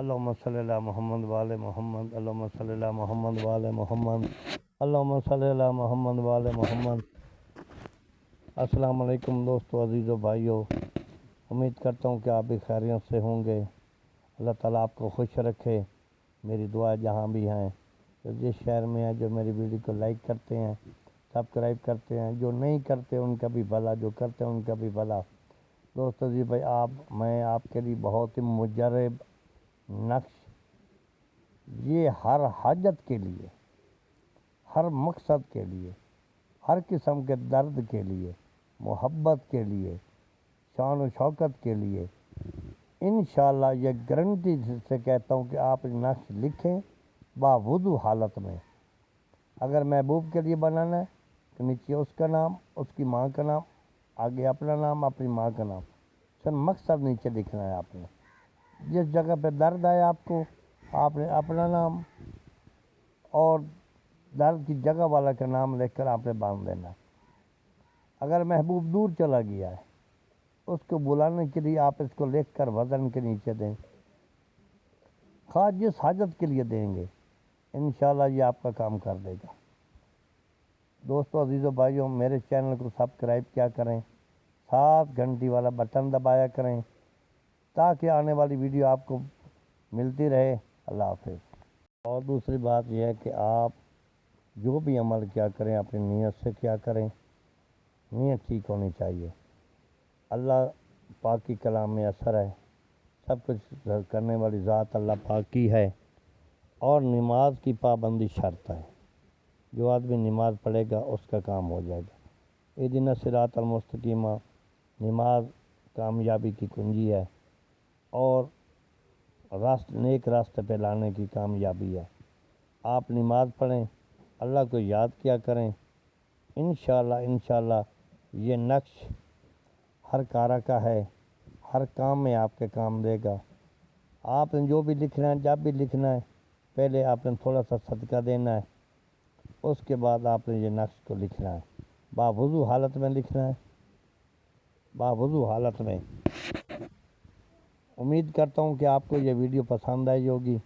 اللہم صلی علی محمد وآل محمد، اللہم صلی علی محمد وآل محمد، اللہم صلی علی محمد وآل محمد۔ السلام علیکم دوستو، عزیزو، بھائیو، امید کرتا ہوں کہ آپ بھی خیریت سے ہوں گے۔ اللہ تعالیٰ آپ کو خوش رکھے۔ میری دعا جہاں بھی ہیں، جو جس شہر میں ہیں، جو میری ویڈیو کو لائک کرتے ہیں، سبسکرائب کرتے ہیں، جو نہیں کرتے ان کا بھی بھلا، جو کرتے ہیں ان کا بھی بھلا۔ دوستو جی بھائی، میں آپ کے لیے بہت ہی مجرب نقش، یہ ہر حاجت کے لیے، ہر مقصد کے لیے، ہر قسم کے درد کے لیے، محبت کے لیے، شان و شوکت کے لیے، انشاءاللہ یہ گارنٹی سے کہتا ہوں کہ آپ نقش لکھیں باوضو حالت میں۔ اگر محبوب کے لیے بنانا ہے تو نیچے اس کا نام، اس کی ماں کا نام، آگے اپنا نام، اپنی ماں کا نام، سر مقصد نیچے لکھنا ہے آپ نے۔ جس جگہ پہ درد ہے آپ کو، آپ نے اپنا نام اور درد کی جگہ والا کا نام لکھ کر آپ نے باندھ دینا ہے۔ اگر محبوب دور چلا گیا ہے، اس کو بلانے کے لیے آپ اس کو لکھ کر وزن کے نیچے دیں، خواہ جس حاجت کے لیے دیں گے، انشاءاللہ یہ آپ کا کام کر دے گا۔ دوستو، عزیزو، بھائیوں، میرے چینل کو سبسکرائب کیا کریں، 7 گھنٹی والا بٹن دبایا کریں تاکہ آنے والی ویڈیو آپ کو ملتی رہے۔ اللہ حافظ۔ اور دوسری بات یہ ہے کہ آپ جو بھی عمل کیا کریں اپنی نیت سے کیا کریں، نیت ٹھیک ہونی چاہیے۔ اللہ پاک کی کلام میں اثر ہے، سب کچھ کرنے والی ذات اللہ پاک کی ہے، اور نماز کی پابندی شرط ہے۔ جو آدمی نماز پڑھے گا اس کا کام ہو جائے گا۔ اہدنا الصراط المستقیم، نماز کامیابی کی کنجی ہے اور نیک راستے پہ لانے کی کامیابی ہے۔ آپ نماز پڑھیں، اللہ کو یاد کیا کریں، انشاءاللہ یہ نقش ہر کارہ کا ہے، ہر کام میں آپ کے کام دے گا۔ آپ نے جو بھی لکھنا ہے، جب بھی لکھنا ہے، پہلے آپ نے تھوڑا سا صدقہ دینا ہے، اس کے بعد آپ نے یہ نقش کو لکھنا ہے، باوضو حالت میں لکھنا ہے، باوضو حالت میں۔ امید کرتا ہوں کہ آپ کو یہ ویڈیو پسند آئی ہوگی۔